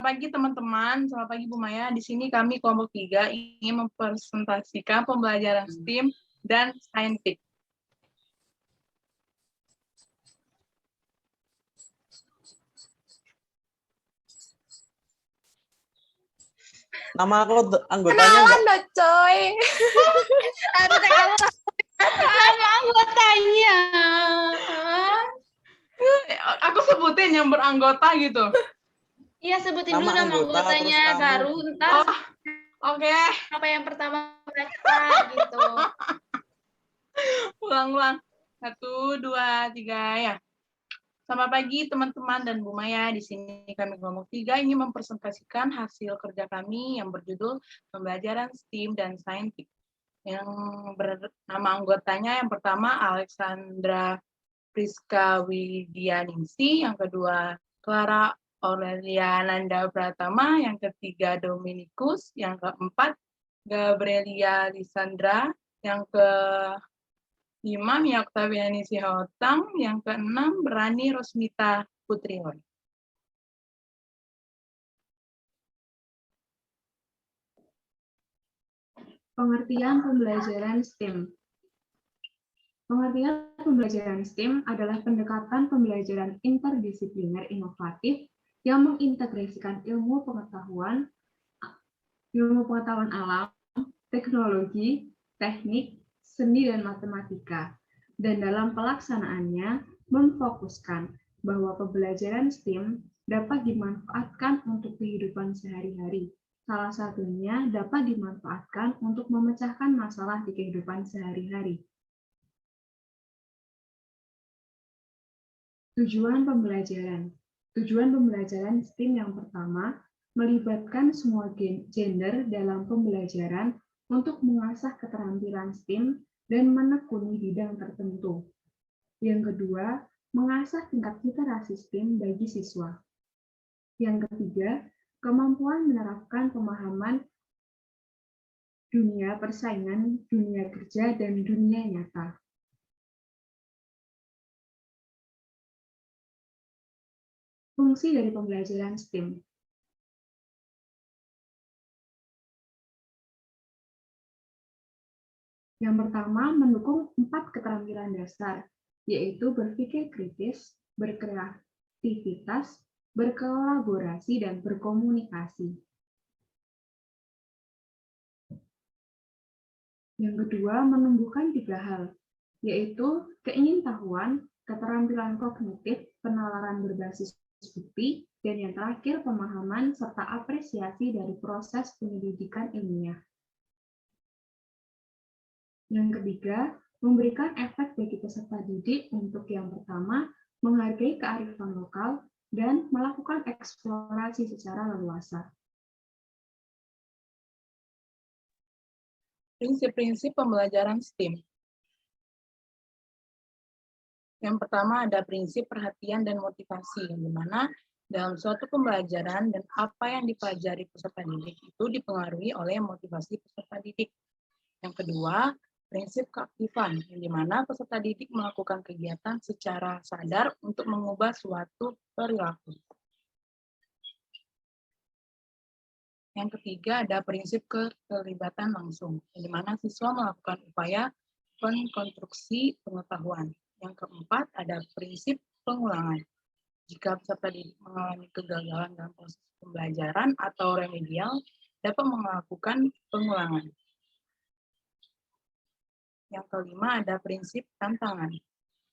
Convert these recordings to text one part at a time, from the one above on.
pagi teman-teman, selamat pagi Bu Maya. Di sini kami kelompok 3 ingin mempresentasikan pembelajaran STEAM dan saintik. Nama aku anggotanya enggak? Coy. Nama anggotanya. Aku sebutin yang beranggota gitu. Iya, sebutin Nama dulu nama anggota, anggotanya, terus kamu. baru ntar Oke. apa yang pertama baca gitu. Ulang-ulang. 1, 2, 3 ya. Selamat pagi teman-teman dan Bu Maya. Di sini kami kelompok 3 ingin mempresentasikan hasil kerja kami yang berjudul pembelajaran STEAM dan saintik. Yang bernama anggotanya yang pertama Alexandra Priska Widianingsi, yang kedua Clara Aurelia Nanda Pratama, yang ketiga Dominikus, yang keempat Gabrielia Lisandra, yang kelima Mia Oktaviani Sihotang, yang keenam Berani Rosmita Putriwan. Pengertian pembelajaran STEM. Pengertian pembelajaran STEM adalah pendekatan pembelajaran interdisipliner inovatif yang mengintegrasikan ilmu pengetahuan alam, teknologi, teknik, seni, dan matematika. Dan dalam pelaksanaannya, memfokuskan bahwa pembelajaran STEM dapat dimanfaatkan untuk kehidupan sehari-hari. Salah satunya dapat dimanfaatkan untuk memecahkan masalah di kehidupan sehari-hari. Tujuan pembelajaran. Tujuan pembelajaran STEM yang pertama, melibatkan semua gender dalam pembelajaran untuk mengasah keterampilan STEM dan menekuni bidang tertentu. Yang kedua, mengasah tingkat literasi STEM bagi siswa. Yang ketiga, kemampuan menerapkan pemahaman dunia persaingan, dunia kerja, dan dunia nyata. Fungsi dari pembelajaran STEM. Yang pertama, mendukung 4 keterampilan dasar, yaitu berpikir kritis, berkreativitas, berkolaborasi, dan berkomunikasi. Yang kedua, menumbuhkan 3 hal, yaitu keingintahuan, keterampilan kognitif, penalaran berbasis bukti, dan yang terakhir pemahaman serta apresiasi dari proses pendidikan ilmiah. Yang ketiga, memberikan efek bagi peserta didik untuk yang pertama, menghargai kearifan lokal dan melakukan eksplorasi secara leluasa. Prinsip-prinsip pembelajaran STEAM. Yang pertama ada prinsip perhatian dan motivasi, yang dimana dalam suatu pembelajaran dan apa yang dipelajari peserta didik itu dipengaruhi oleh motivasi peserta didik. Yang kedua, prinsip keaktifan, yang dimana peserta didik melakukan kegiatan secara sadar untuk mengubah suatu perilaku. Yang ketiga ada prinsip keterlibatan langsung, yang dimana siswa melakukan upaya pengkonstruksi pengetahuan. Yang keempat ada prinsip pengulangan. Jika peserta didik mengalami kegagalan dalam proses pembelajaran atau remedial, dapat melakukan pengulangan. Yang kelima ada prinsip tantangan,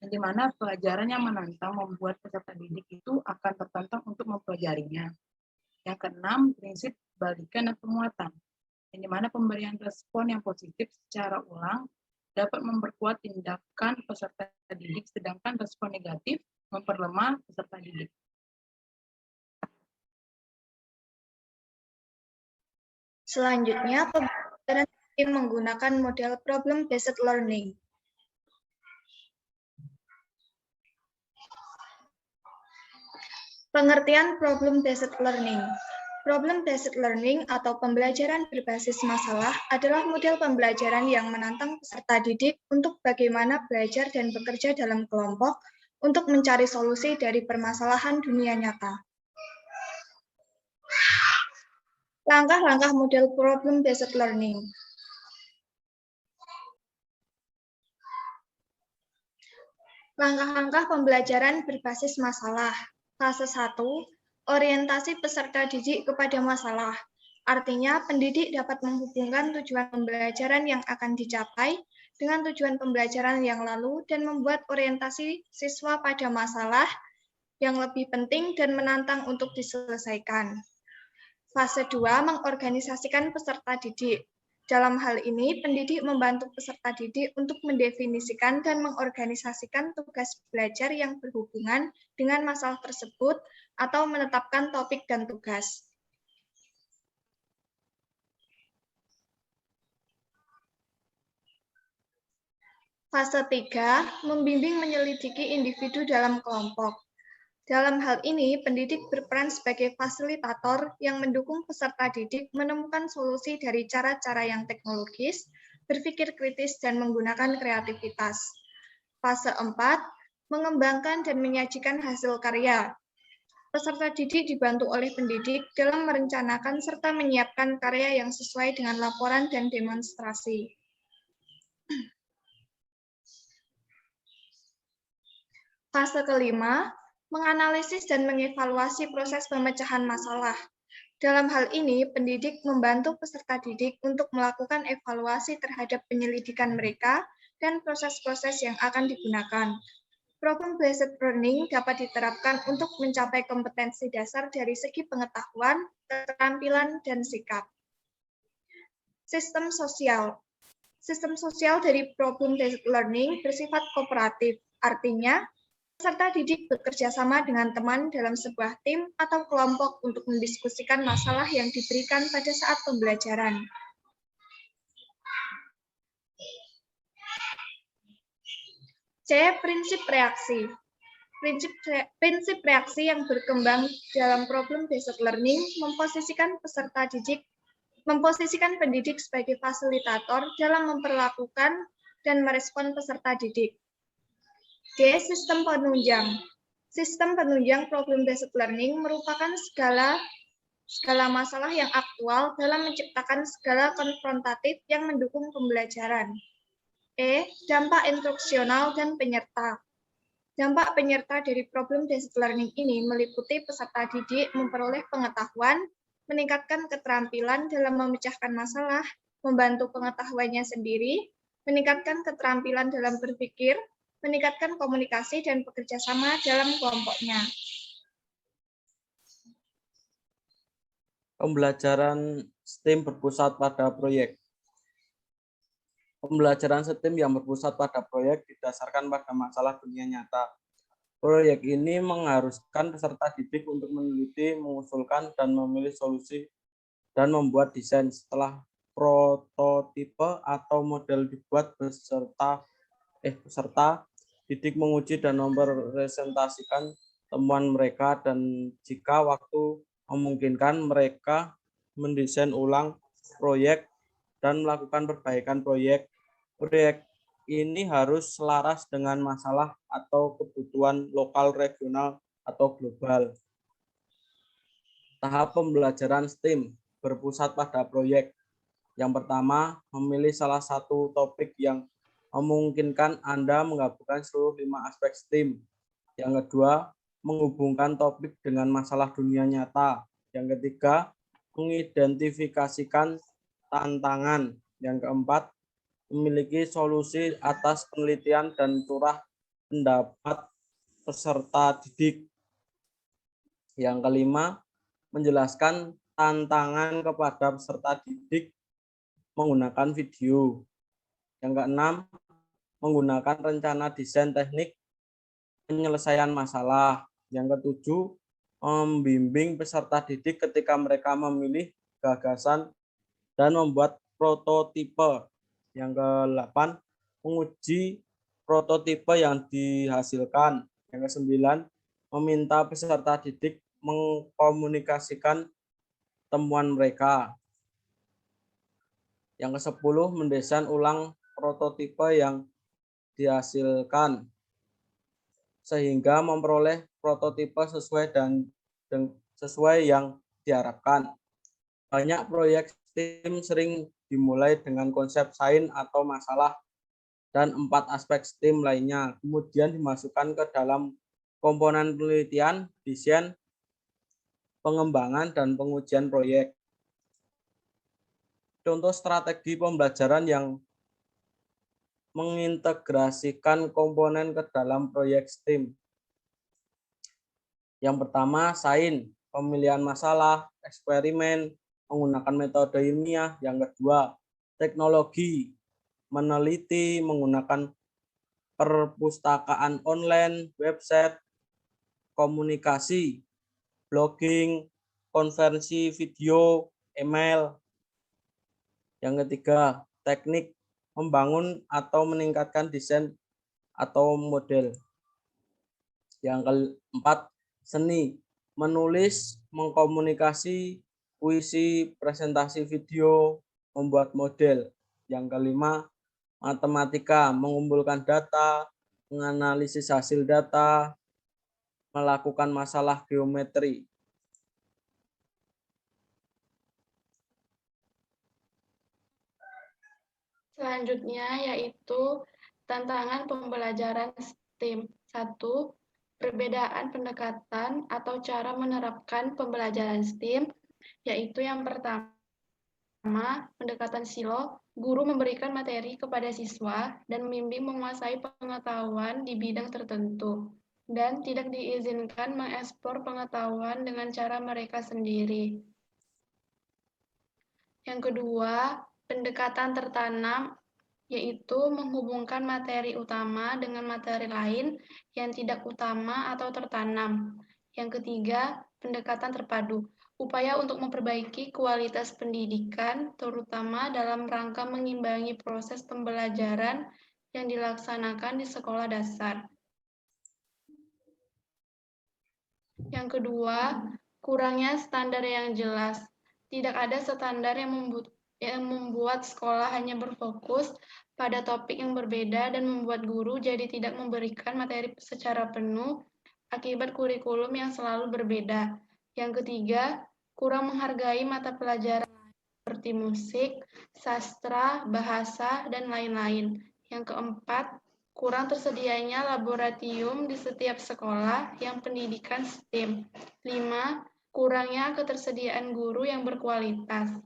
yang dimana pelajaran yang menantang membuat peserta didik itu akan tertantang untuk mempelajarinya. Yang keenam, prinsip balikan dan penguatan, yang dimana pemberian respon yang positif secara ulang dapat memperkuat tindakan peserta didik, sedangkan respon negatif memperlemah peserta didik. Selanjutnya, pembelajaran menggunakan model problem-based learning. Pengertian problem-based learning. Problem-based learning atau pembelajaran berbasis masalah adalah model pembelajaran yang menantang peserta didik untuk bagaimana belajar dan bekerja dalam kelompok untuk mencari solusi dari permasalahan dunia nyata. Langkah-langkah model problem-based learning. Langkah-langkah pembelajaran berbasis masalah. Fase 1, orientasi peserta didik kepada masalah. Artinya, pendidik dapat menghubungkan tujuan pembelajaran yang akan dicapai dengan tujuan pembelajaran yang lalu dan membuat orientasi siswa pada masalah yang lebih penting dan menantang untuk diselesaikan. Fase 2, mengorganisasikan peserta didik. Dalam hal ini, pendidik membantu peserta didik untuk mendefinisikan dan mengorganisasikan tugas belajar yang berhubungan dengan masalah tersebut atau menetapkan topik dan tugas. Fase 3, membimbing menyelidiki individu dalam kelompok. Dalam hal ini, pendidik berperan sebagai fasilitator yang mendukung peserta didik menemukan solusi dari cara-cara yang teknologis, berpikir kritis, dan menggunakan kreativitas. Fase 4, mengembangkan dan menyajikan hasil karya. Peserta didik dibantu oleh pendidik dalam merencanakan serta menyiapkan karya yang sesuai dengan laporan dan demonstrasi. Fase kelima, menganalisis dan mengevaluasi proses pemecahan masalah. Dalam hal ini, pendidik membantu peserta didik untuk melakukan evaluasi terhadap penyelidikan mereka dan proses-proses yang akan digunakan. Problem-based learning dapat diterapkan untuk mencapai kompetensi dasar dari segi pengetahuan, keterampilan, dan sikap. Sistem sosial. Sistem sosial dari problem-based learning bersifat kooperatif, artinya peserta didik bekerja sama dengan teman dalam sebuah tim atau kelompok untuk mendiskusikan masalah yang diberikan pada saat pembelajaran. C. Prinsip reaksi. Prinsip reaksi yang berkembang dalam problem-based learning memposisikan pendidik sebagai fasilitator dalam memperlakukan dan merespon peserta didik. D. Sistem penunjang. Sistem penunjang problem-based learning merupakan skala masalah yang aktual dalam menciptakan skala konfrontatif yang mendukung pembelajaran. E. Dampak instruksional dan penyerta. Dampak penyerta dari problem-based learning ini meliputi peserta didik memperoleh pengetahuan, meningkatkan keterampilan dalam memecahkan masalah, membantu pengetahuannya sendiri, meningkatkan keterampilan dalam berpikir, meningkatkan komunikasi dan bekerja sama dalam kelompoknya. Pembelajaran STEM berpusat pada proyek. Pembelajaran STEM yang berpusat pada proyek didasarkan pada masalah dunia nyata. Proyek ini mengharuskan peserta didik untuk meneliti, mengusulkan, dan memilih solusi dan membuat desain. Setelah prototipe atau model dibuat, peserta didik menguji dan mempresentasikan temuan mereka, dan jika waktu memungkinkan mereka mendesain ulang proyek dan melakukan perbaikan proyek. Proyek ini harus selaras dengan masalah atau kebutuhan lokal, regional, atau global. Tahap pembelajaran STEM berpusat pada proyek. Yang pertama, memilih salah satu topik yang memungkinkan Anda menggabungkan seluruh 5 aspek STEM. Yang kedua, menghubungkan topik dengan masalah dunia nyata. Yang ketiga, mengidentifikasikan tantangan. Yang keempat, memiliki solusi atas penelitian dan curah pendapat peserta didik. Yang kelima, menjelaskan tantangan kepada peserta didik menggunakan video. Yang keenam, menggunakan rencana desain teknik penyelesaian masalah. Yang ketujuh, membimbing peserta didik ketika mereka memilih gagasan dan membuat prototipe. Yang ke-8, menguji prototipe yang dihasilkan. Yang ke-9, meminta peserta didik mengkomunikasikan temuan mereka. Yang ke-10, mendesain ulang prototipe yang dihasilkan sehingga memperoleh prototipe sesuai yang diharapkan. Banyak proyek STEAM sering dimulai dengan konsep sains atau masalah dan 4 aspek STEAM lainnya, kemudian dimasukkan ke dalam komponen penelitian, desain, pengembangan, dan pengujian proyek. Contoh strategi pembelajaran yang mengintegrasikan komponen ke dalam proyek STEAM. Yang pertama, sains, pemilihan masalah, eksperimen, menggunakan metode ilmiah. Yang kedua, teknologi, meneliti menggunakan perpustakaan online, website, komunikasi, blogging, konferensi video, email. Yang ketiga, teknik, membangun atau meningkatkan desain atau model. Yang keempat, seni, menulis, mengkomunikasi, puisi, presentasi video, membuat model. Yang kelima, matematika, mengumpulkan data, menganalisis hasil data, melakukan masalah geometri. Selanjutnya yaitu tantangan pembelajaran STEAM. 1. Perbedaan pendekatan atau cara menerapkan pembelajaran STEAM, yaitu yang pertama, pendekatan silo, guru memberikan materi kepada siswa dan membimbing menguasai pengetahuan di bidang tertentu, dan tidak diizinkan mengeksplor pengetahuan dengan cara mereka sendiri. Yang kedua, pendekatan tertanam, yaitu menghubungkan materi utama dengan materi lain yang tidak utama atau tertanam. Yang ketiga, pendekatan terpadu, upaya untuk memperbaiki kualitas pendidikan, terutama dalam rangka mengimbangi proses pembelajaran yang dilaksanakan di sekolah dasar. Yang kedua, kurangnya standar yang jelas. Tidak ada standar yang membuat sekolah hanya berfokus pada topik yang berbeda dan membuat guru jadi tidak memberikan materi secara penuh akibat kurikulum yang selalu berbeda. Yang ketiga, kurang menghargai mata pelajaran seperti musik, sastra, bahasa, dan lain-lain. Yang keempat, kurang tersedianya laboratorium di setiap sekolah yang pendidikan STEAM. 5. Kurangnya ketersediaan guru yang berkualitas.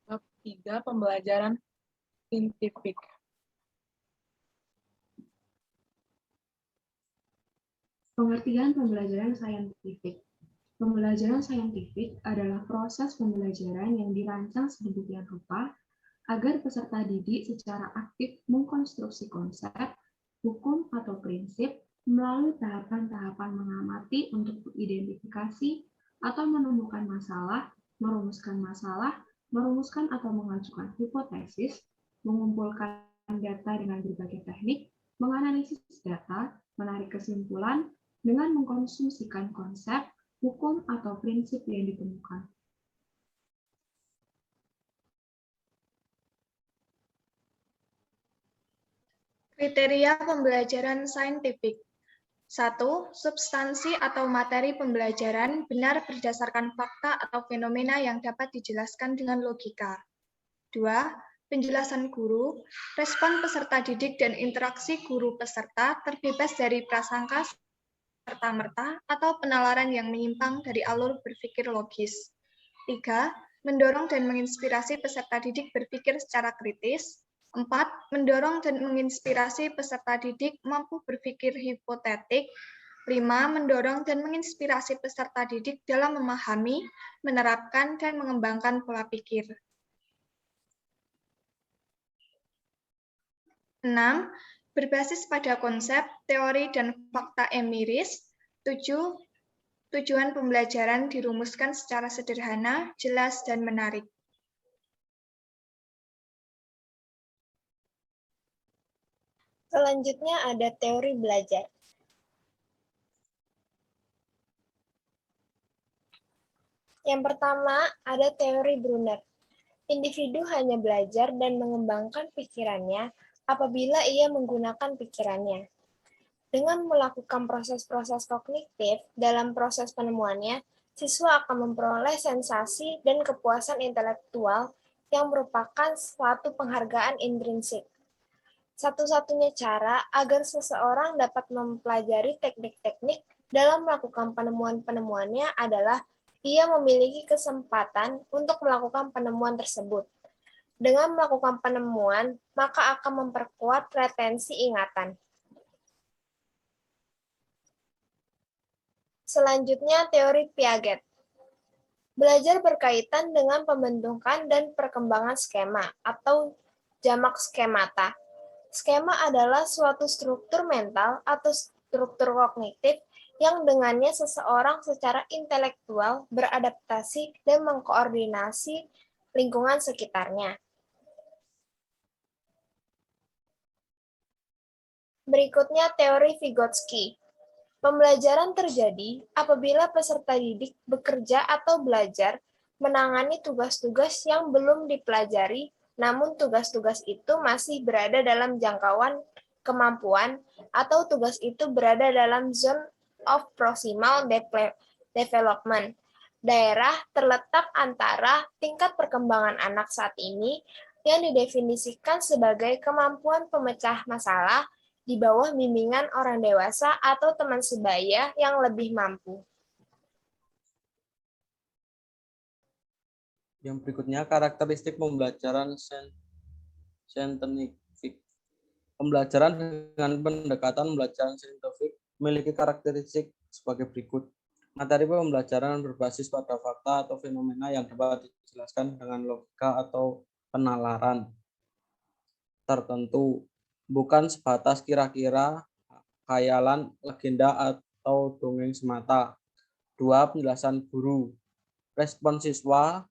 Bab 3, pembelajaran saintifik. Pengertian pembelajaran saintifik. Pembelajaran saintifik adalah proses pembelajaran yang dirancang sedemikian rupa agar peserta didik secara aktif mengkonstruksi konsep, hukum atau prinsip melalui tahapan-tahapan mengamati untuk mengidentifikasi atau menemukan masalah, merumuskan atau mengajukan hipotesis, mengumpulkan data dengan berbagai teknik, menganalisis data, menarik kesimpulan, dengan mengkonsumsikan konsep, hukum, atau prinsip yang ditemukan. Kriteria pembelajaran saintifik. 1. Substansi atau materi pembelajaran benar berdasarkan fakta atau fenomena yang dapat dijelaskan dengan logika. 2. Penjelasan guru, respon peserta didik dan interaksi guru peserta terbebas dari prasangka serta-merta atau penalaran yang menyimpang dari alur berpikir logis. 3. Mendorong dan menginspirasi peserta didik berpikir secara kritis. 4. Mendorong dan menginspirasi peserta didik mampu berpikir hipotetik. 5. Mendorong dan menginspirasi peserta didik dalam memahami, menerapkan, dan mengembangkan pola pikir. 6. Berbasis pada konsep, teori, dan fakta empiris. 7. Tujuan pembelajaran dirumuskan secara sederhana, jelas, dan menarik. Selanjutnya ada teori belajar. Yang pertama ada teori Brunner. Individu hanya belajar dan mengembangkan pikirannya apabila ia menggunakan pikirannya. Dengan melakukan proses-proses kognitif dalam proses penemuannya, siswa akan memperoleh sensasi dan kepuasan intelektual yang merupakan suatu penghargaan intrinsik. Satu-satunya cara agar seseorang dapat mempelajari teknik-teknik dalam melakukan penemuan-penemuannya adalah ia memiliki kesempatan untuk melakukan penemuan tersebut. Dengan melakukan penemuan, maka akan memperkuat retensi ingatan. Selanjutnya, teori Piaget. Belajar berkaitan dengan pembentukan dan perkembangan skema atau jamak skemata. Skema adalah suatu struktur mental atau struktur kognitif yang dengannya seseorang secara intelektual beradaptasi dan mengkoordinasi lingkungan sekitarnya. Berikutnya teori Vygotsky. Pembelajaran terjadi apabila peserta didik bekerja atau belajar menangani tugas-tugas yang belum dipelajari, namun tugas-tugas itu masih berada dalam jangkauan kemampuan atau tugas itu berada dalam zone of proximal development. Daerah terletak antara tingkat perkembangan anak saat ini yang didefinisikan sebagai kemampuan pemecah masalah di bawah bimbingan orang dewasa atau teman sebaya yang lebih mampu. Yang berikutnya, karakteristik pembelajaran saintifik. Pembelajaran dengan pendekatan pembelajaran saintifik memiliki karakteristik sebagai berikut. Materi pembelajaran berbasis pada fakta atau fenomena yang dapat dijelaskan dengan logika atau penalaran tertentu, bukan sebatas kira-kira, khayalan, legenda, atau dongeng semata. 2. Penjelasan guru, respon siswa,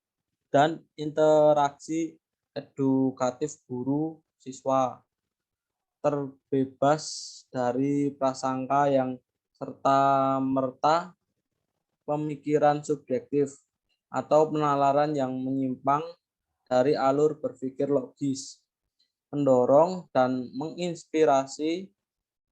dan interaksi edukatif guru-siswa. Terbebas dari prasangka yang serta-merta, pemikiran subjektif, atau penalaran yang menyimpang dari alur berpikir logis. Mendorong dan menginspirasi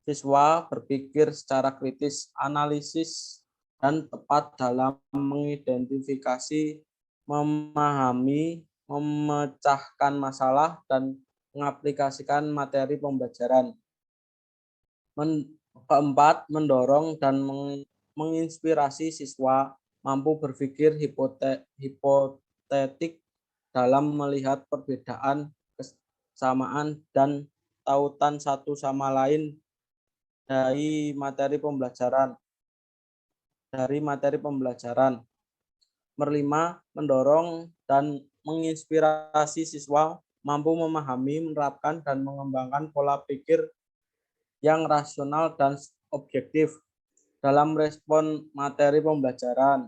siswa berpikir secara kritis, analisis, dan tepat dalam mengidentifikasi, memahami, memecahkan masalah, dan mengaplikasikan materi pembelajaran. Keempat, mendorong dan menginspirasi siswa mampu berpikir hipotetik dalam melihat perbedaan, kesamaan, dan tautan satu sama lain dari materi pembelajaran. Berlima, mendorong dan menginspirasi siswa mampu memahami, menerapkan, dan mengembangkan pola pikir yang rasional dan objektif dalam respon materi pembelajaran.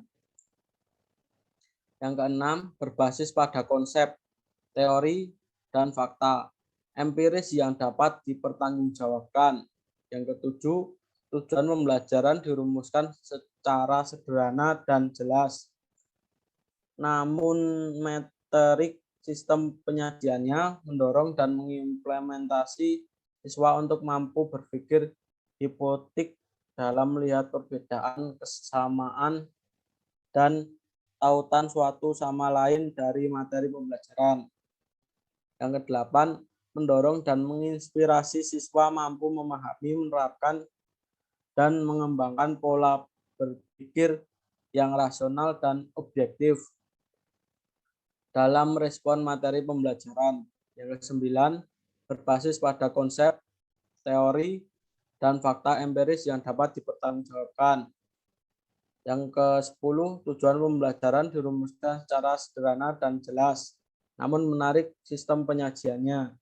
Yang keenam, berbasis pada konsep, teori, dan fakta empiris yang dapat dipertanggungjawabkan. Yang ketujuh, tujuan pembelajaran dirumuskan secara sederhana dan jelas, namun metrik sistem penyajiannya mendorong dan mengimplementasi siswa untuk mampu berpikir hipotetik dalam melihat perbedaan, kesamaan, dan tautan suatu sama lain dari materi pembelajaran. Yang kedelapan, mendorong dan menginspirasi siswa mampu memahami, menerapkan, dan mengembangkan pola berpikir yang rasional dan objektif dalam respon materi pembelajaran. Yang kesembilan, berbasis pada konsep, teori, dan fakta empiris yang dapat dipertanggungjawabkan. Yang ke-10, tujuan pembelajaran dirumuskan secara sederhana dan jelas, namun menarik sistem penyajiannya.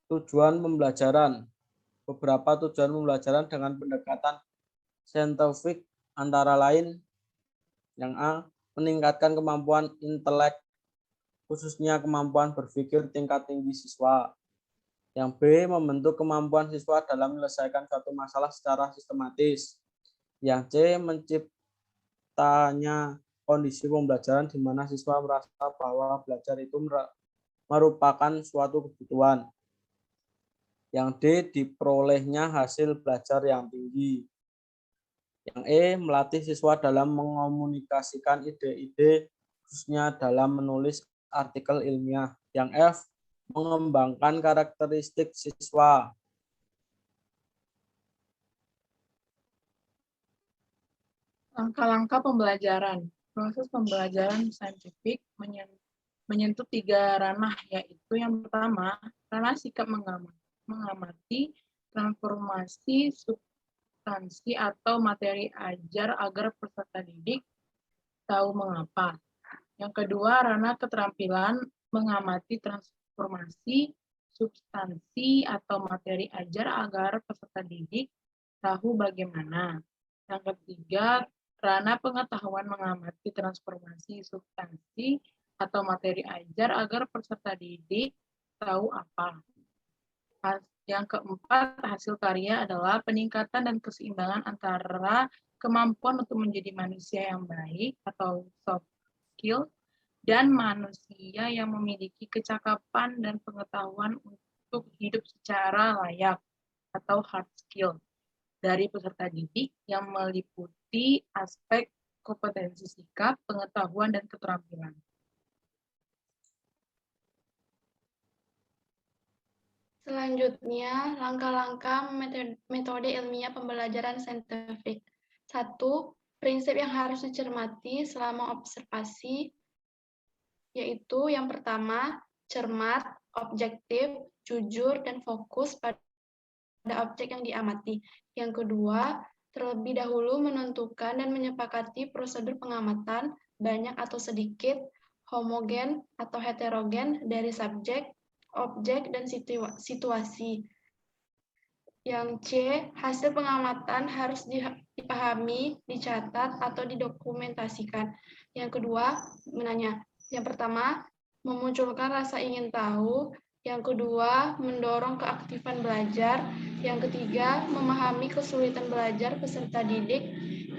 Tujuan pembelajaran. Beberapa tujuan pembelajaran dengan pendekatan saintifik antara lain, yang A, meningkatkan kemampuan intelek, khususnya kemampuan berpikir tingkat tinggi siswa. Yang B, membentuk kemampuan siswa dalam menyelesaikan suatu masalah secara sistematis. Yang C, menciptanya kondisi pembelajaran di mana siswa merasa bahwa belajar itu merupakan suatu kebutuhan. Yang D, diperolehnya hasil belajar yang tinggi. Yang E, melatih siswa dalam mengomunikasikan ide-ide, khususnya dalam menulis artikel ilmiah. Yang F, mengembangkan karakteristik siswa. Langkah-langkah pembelajaran. Proses pembelajaran saintifik menyentuh 3 ranah, yaitu yang pertama, ranah sikap mengamati transformasi substansi atau materi ajar agar peserta didik tahu mengapa. Yang kedua, ranah keterampilan mengamati transformasi substansi atau materi ajar agar peserta didik tahu bagaimana. Yang ketiga, ranah pengetahuan mengamati transformasi substansi atau materi ajar agar peserta didik tahu apa. Yang keempat, hasil karya adalah peningkatan dan keseimbangan antara kemampuan untuk menjadi manusia yang baik atau soft skill dan manusia yang memiliki kecakapan dan pengetahuan untuk hidup secara layak atau hard skill dari peserta didik yang meliputi aspek kompetensi sikap, pengetahuan, dan keterampilan. Selanjutnya, langkah-langkah metode ilmiah pembelajaran saintifik. 1. Prinsip yang harus dicermati selama observasi, yaitu yang pertama, cermat, objektif, jujur, dan fokus pada objek yang diamati. Yang kedua, terlebih dahulu menentukan dan menyepakati prosedur pengamatan, banyak atau sedikit, homogen atau heterogen dari subjek, objek, dan situasi. Yang C, hasil pengamatan harus dipahami, dicatat, atau didokumentasikan. Yang kedua, menanya. Yang pertama, memunculkan rasa ingin tahu. Yang kedua, mendorong keaktifan belajar. Yang ketiga, memahami kesulitan belajar peserta didik.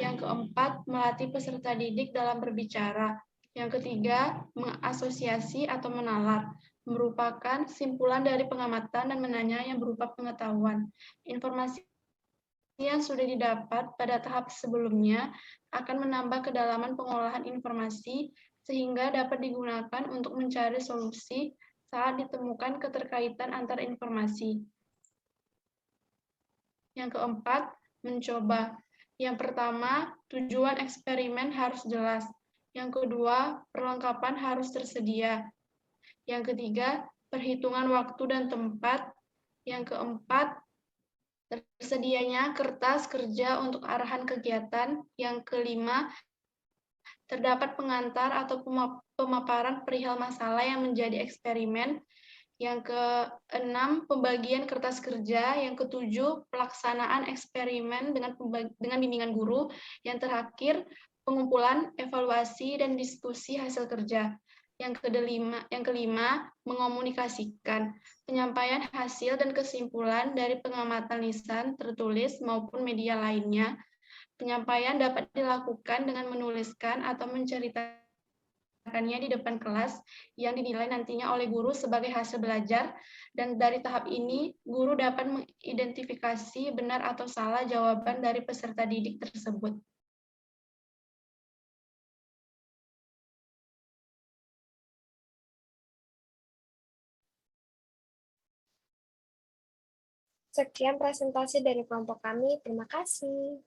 Yang keempat, melatih peserta didik dalam berbicara. Yang ketiga, mengasosiasi atau menalar, merupakan simpulan dari pengamatan dan menanya yang berupa pengetahuan. Informasi yang sudah didapat pada tahap sebelumnya akan menambah kedalaman pengolahan informasi sehingga dapat digunakan untuk mencari solusi saat ditemukan keterkaitan antar informasi. Yang keempat, mencoba. Yang pertama, tujuan eksperimen harus jelas. Yang kedua, perlengkapan harus tersedia. Yang ketiga, perhitungan waktu dan tempat. Yang keempat, tersedianya kertas kerja untuk arahan kegiatan. Yang kelima, terdapat pengantar atau pemaparan perihal masalah yang menjadi eksperimen. Yang keenam, pembagian kertas kerja. Yang ketujuh, pelaksanaan eksperimen dengan bimbingan guru. Yang terakhir, pengumpulan, evaluasi, dan diskusi hasil kerja. Yang kelima, mengomunikasikan penyampaian hasil dan kesimpulan dari pengamatan lisan, tertulis, maupun media lainnya. Penyampaian dapat dilakukan dengan menuliskan atau menceritakannya di depan kelas yang dinilai nantinya oleh guru sebagai hasil belajar, dan dari tahap ini, guru dapat mengidentifikasi benar atau salah jawaban dari peserta didik tersebut. Sekian presentasi dari kelompok kami. Terima kasih.